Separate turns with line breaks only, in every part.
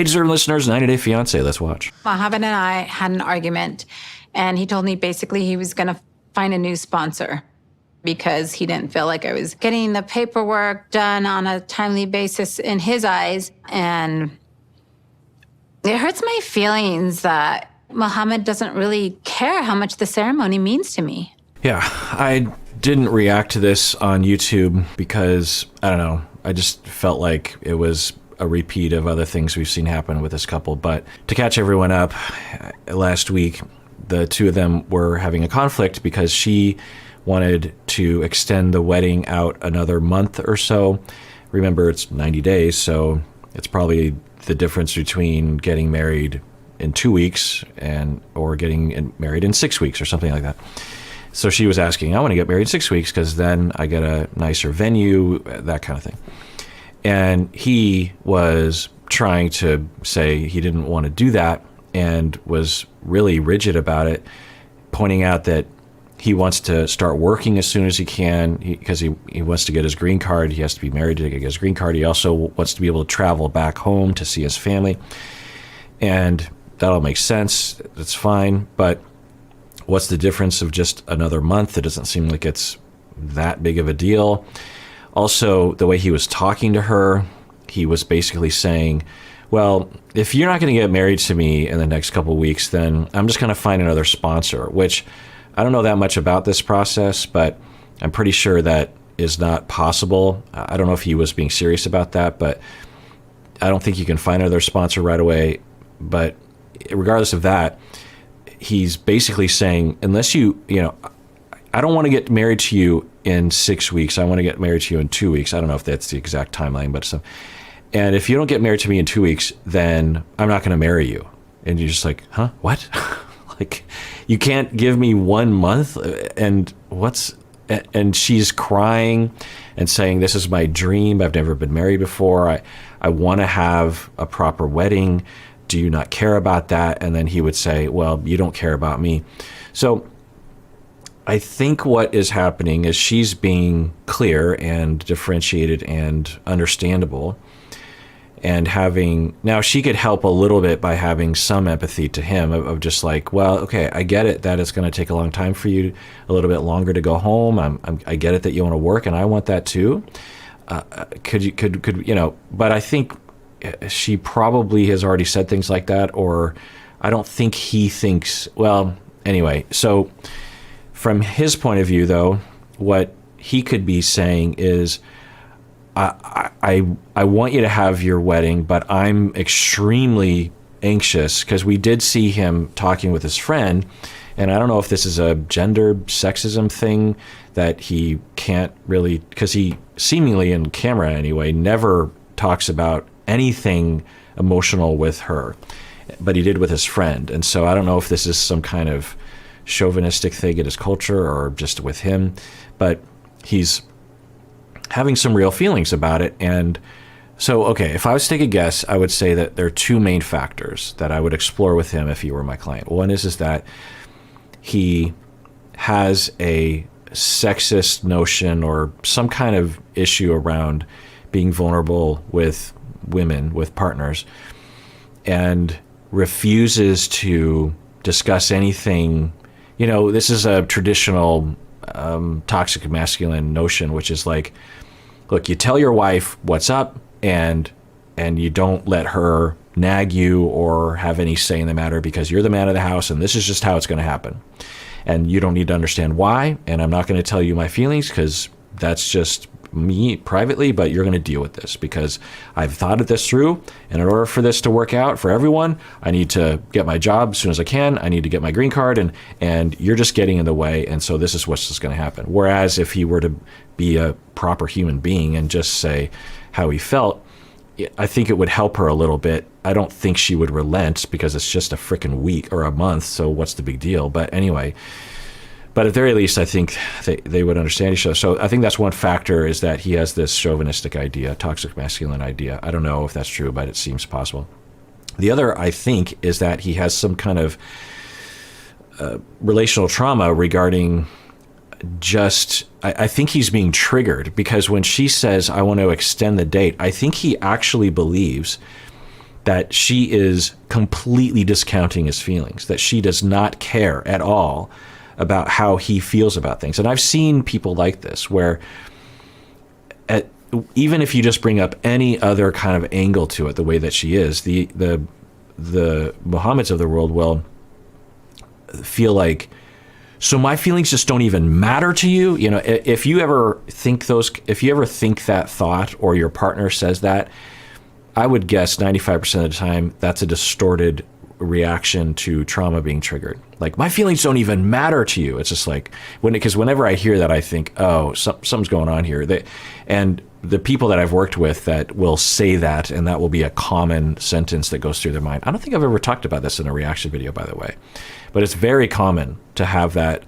Hey, deserving listeners, 90 Day Fiancé. Let's watch.
Mohamed and I had an argument, and he told me basically he was going to find a new sponsor because he didn't feel like I was getting the paperwork done on a timely basis in his eyes. And it hurts my feelings that Mohamed doesn't really care how much the ceremony means to me.
Yeah, I didn't react to this on YouTube because, I don't know, I just felt like it was a repeat of other things we've seen happen with this couple. But to catch everyone up, last week, the two of them were having a conflict because she wanted to extend the wedding out another month or so. Remember, it's 90 days, so it's probably the difference between getting married in 2 weeks or getting married in 6 weeks or something like that. So she was asking, I want to get married in 6 weeks because then I get a nicer venue, that kind of thing. And he was trying to say he didn't want to do that and was really rigid about it, pointing out that he wants to start working as soon as he can because he wants to get his green card. He has to be married to get his green card. He also wants to be able to travel back home to see his family. And that all makes sense. That's fine. But what's the difference of just another month? It doesn't seem like it's that big of a deal. Also, the way he was talking to her, he was basically saying, well, if you're not going to get married to me in the next couple of weeks, then I'm just going to find another sponsor, which I don't know that much about this process, but I'm pretty sure that is not possible. I don't know if he was being serious about that, but I don't think you can find another sponsor right away. But regardless of that, he's basically saying, unless I don't want to get married to you in 6 weeks. I want to get married to you in 2 weeks. I don't know if that's the exact timeline, but and if you don't get married to me in 2 weeks, then I'm not going to marry you. And you're just like, huh? What? Like, you can't give me 1 month? And she's crying and saying, this is my dream. I've never been married before. I want to have a proper wedding. Do you not care about that? And then he would say, well, you don't care about me. So I think what is happening is she's being clear and differentiated and understandable. And now she could help a little bit by having some empathy to him of just like, well, okay, I get it that it's going to take a long time for you, a little bit longer to go home. I get it that you want to work, and I want that too. But I think she probably has already said things like that, or I don't think he thinks, well, anyway. So from his point of view, though, what he could be saying is, I want you to have your wedding, but I'm extremely anxious because we did see him talking with his friend, and I don't know if this is a gender sexism thing that he can't really, because he seemingly in camera anyway never talks about anything emotional with her, but he did with his friend. And so I don't know if this is some kind of chauvinistic thing in his culture or just with him, but he's having some real feelings about it. And so, okay, if I was to take a guess, I would say that there are two main factors that I would explore with him if he were my client. One is that he has a sexist notion or some kind of issue around being vulnerable with women, with partners, and refuses to discuss anything. This is a traditional toxic masculine notion, which is like, look, you tell your wife what's up and you don't let her nag you or have any say in the matter because you're the man of the house and this is just how it's going to happen. And you don't need to understand why, and I'm not going to tell you my feelings because that's just me privately, but you're going to deal with this because I've thought of this through, and in order for this to work out for everyone, I need to get my job as soon as I can. I need to get my green card, and you're just getting in the way, and so this is what's just going to happen. Whereas if he were to be a proper human being and just say how he felt, I think it would help her a little bit. I don't think she would relent because it's just a freaking week or a month, so what's the big deal? But anyway, but at the very least, I think they would understand each other. So I think that's one factor, is that he has this chauvinistic idea, toxic masculine idea. I don't know if that's true, but it seems possible. The other, I think, is that he has some kind of relational trauma regarding I think he's being triggered because when she says, I want to extend the date, I think he actually believes that she is completely discounting his feelings, that she does not care at all about how he feels about things. And I've seen people like this where even if you just bring up any other kind of angle to it, the way that she is, the Mohammeds of the world will feel like, so my feelings just don't even matter to you. You know, if you ever think that thought, or your partner says that, I would guess 95% of the time that's a distorted reaction to trauma being triggered. Like, my feelings don't even matter to you. It's just like, because whenever I hear that, I think, oh, something's going on here. And the people that I've worked with that will say that, and that will be a common sentence that goes through their mind. I don't think I've ever talked about this in a reaction video, by the way, but it's very common to have that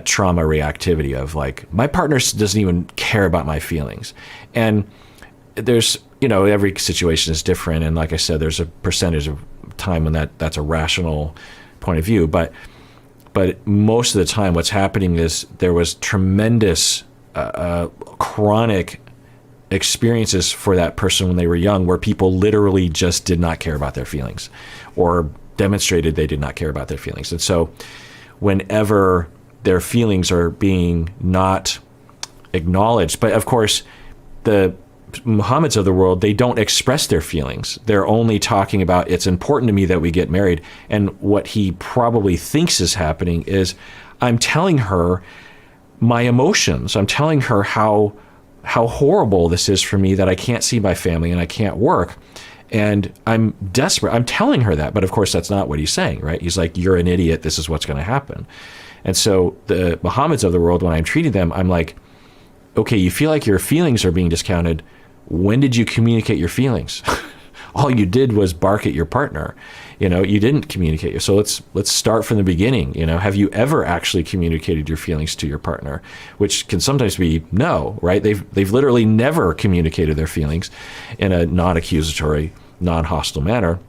trauma reactivity of like, my partner doesn't even care about my feelings. And there's, every situation is different. And like I said, there's a percentage of time when that's a rational point of view. But most of the time what's happening is there was tremendous chronic experiences for that person when they were young, where people literally just did not care about their feelings, or demonstrated they did not care about their feelings. And so whenever their feelings are being not acknowledged, but of course the Mohammeds of the world, they don't express their feelings. They're only talking about, it's important to me that we get married. And what he probably thinks is happening is, I'm telling her my emotions. I'm telling her how horrible this is for me, that I can't see my family and I can't work. And I'm desperate. I'm telling her that. But of course, that's not what he's saying, right? He's like, you're an idiot. This is what's going to happen. And so the Mohammeds of the world, when I'm treating them, I'm like, okay, you feel like your feelings are being discounted. When did you communicate your feelings? All you did was bark at your partner. You didn't communicate. So let's start from the beginning. Have you ever actually communicated your feelings to your partner? Which can sometimes be no, right? They've literally never communicated their feelings in a non-accusatory, non-hostile manner.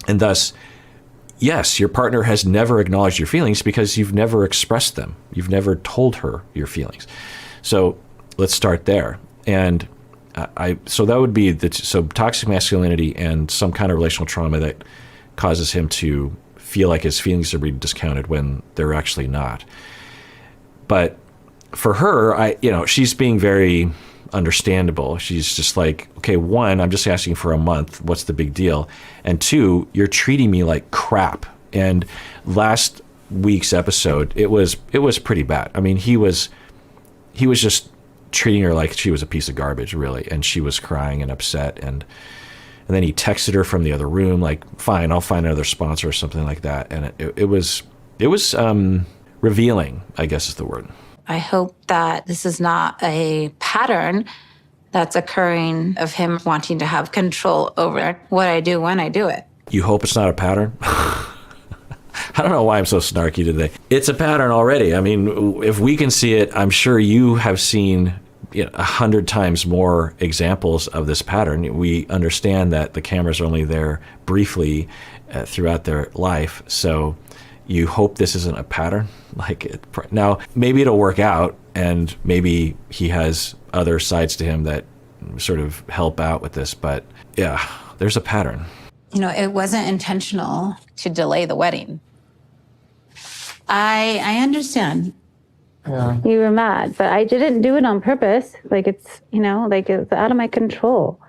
And thus, yes, your partner has never acknowledged your feelings because you've never expressed them. You've never told her your feelings. So let's start there. And so that would be so toxic masculinity and some kind of relational trauma that causes him to feel like his feelings are being discounted when they're actually not. But for her, she's being very understandable. She's just like, okay, one, I'm just asking for a month. What's the big deal? And two, you're treating me like crap. And last week's episode, it was pretty bad. I mean, he was just treating her like she was a piece of garbage, really. And she was crying and upset. And then he texted her from the other room, like, fine, I'll find another sponsor or something like that. And it was revealing, I guess is the word.
I hope that this is not a pattern that's occurring of him wanting to have control over what I do when I do it.
You hope it's not a pattern? I don't know why I'm so snarky today. It's a pattern already. I mean, if we can see it, I'm sure you have seen 100 times more examples of this pattern. We understand that the cameras are only there briefly throughout their life. So you hope this isn't a pattern. Now, maybe it'll work out, and maybe he has other sides to him that sort of help out with this. But yeah, there's a pattern.
It wasn't intentional to delay the wedding. I understand.
Yeah.
You were mad, but I didn't do it on purpose. It's out of my control.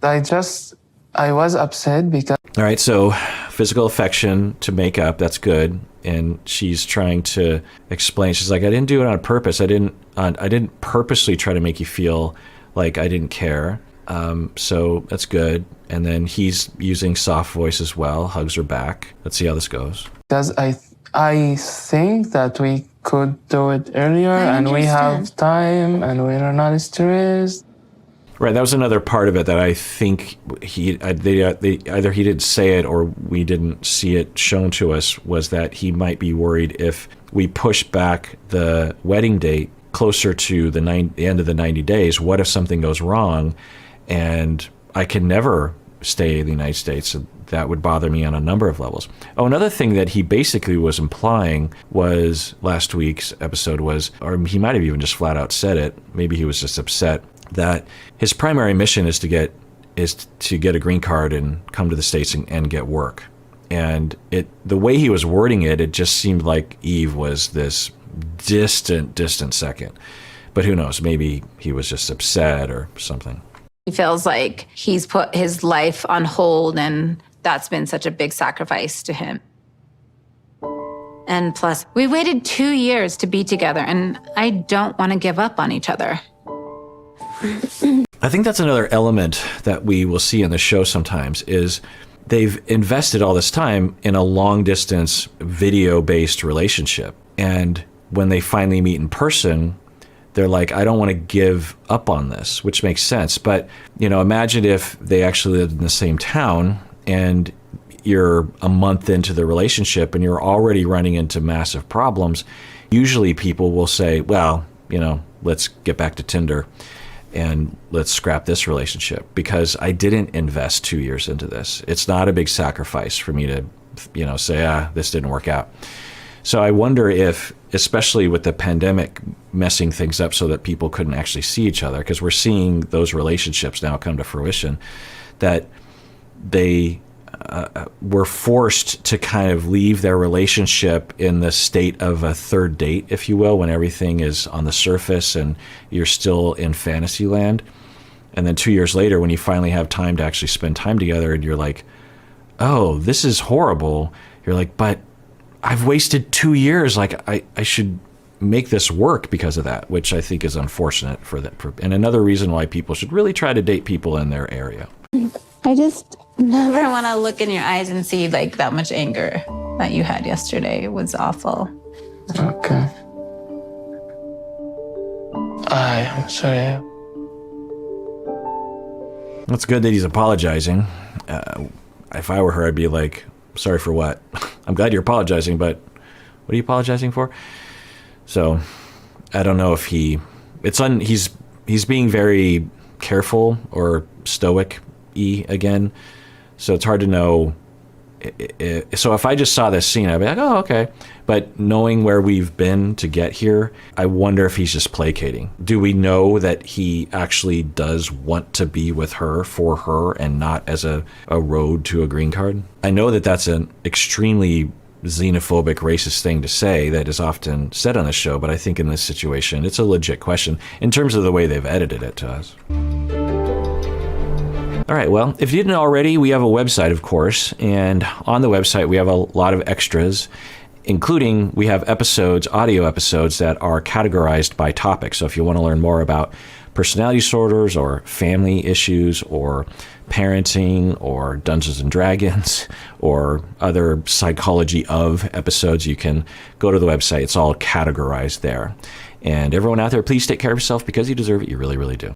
I was upset because...
All right, so physical affection to make up, that's good. And she's trying to explain. She's like, I didn't do it on purpose. I didn't purposely try to make you feel like I didn't care. So that's good. And then he's using soft voice as well, hugs her back. Let's see how this goes.
Because I think that we could do it earlier, and we have time, and we're not stressed.
Right, that was another part of it that I think either he didn't say it or we didn't see it shown to us, was that he might be worried if we push back the wedding date closer to the end of the 90 days, what if something goes wrong and I can never stay in the United States? That would bother me on a number of levels. Oh, another thing that he basically was implying was last week's episode was, or he might have even just flat out said it, maybe he was just upset, that his primary mission is to get is to get a green card and come to the States and get work. And the way he was wording it, it just seemed like Yve was this distant second. But who knows? Maybe he was just upset or something.
He feels like he's put his life on hold, and that's been such a big sacrifice to him. And plus, we waited 2 years to be together, and I don't want to give up on each other.
I think that's another element that we will see in the show sometimes is they've invested all this time in a long-distance, video-based relationship. And when they finally meet in person, they're like, I don't want to give up on this, which makes sense. But, imagine if they actually lived in the same town and you're a month into the relationship and you're already running into massive problems. Usually people will say, well, let's get back to Tinder and let's scrap this relationship because I didn't invest 2 years into this. It's not a big sacrifice for me to, say, this didn't work out. So I wonder if, especially with the pandemic messing things up so that people couldn't actually see each other, because we're seeing those relationships now come to fruition, that they were forced to kind of leave their relationship in the state of a third date, if you will, when everything is on the surface and you're still in fantasy land. And then 2 years later, when you finally have time to actually spend time together and you're like, oh, this is horrible. You're like, but I've wasted 2 years. Like I should make this work because of that, which I think is unfortunate for that. And another reason why people should really try to date people in their area.
I just never want to look in your eyes and see like that much anger that you had yesterday. It was awful.
Okay. I'm sorry.
It's good that he's apologizing. If I were her, I'd be like, sorry for what? I'm glad you're apologizing, but what are you apologizing for? So I don't know if he's being very careful or stoic-y again. So it's hard to know. So if I just saw this scene, I'd be like, oh, okay. But knowing where we've been to get here, I wonder if he's just placating. Do we know that he actually does want to be with her for her and not as a road to a green card? I know that that's an extremely xenophobic, racist thing to say that is often said on the show, but I think in this situation, it's a legit question in terms of the way they've edited it to us. All right, well, if you didn't already, we have a website, of course, and on the website, we have a lot of extras, including we have audio episodes that are categorized by topic. So if you want to learn more about personality disorders or family issues or parenting or Dungeons and Dragons or other psychology of episodes, you can go to the website. It's all categorized there. And everyone out there, please take care of yourself because you deserve it. You really, really do.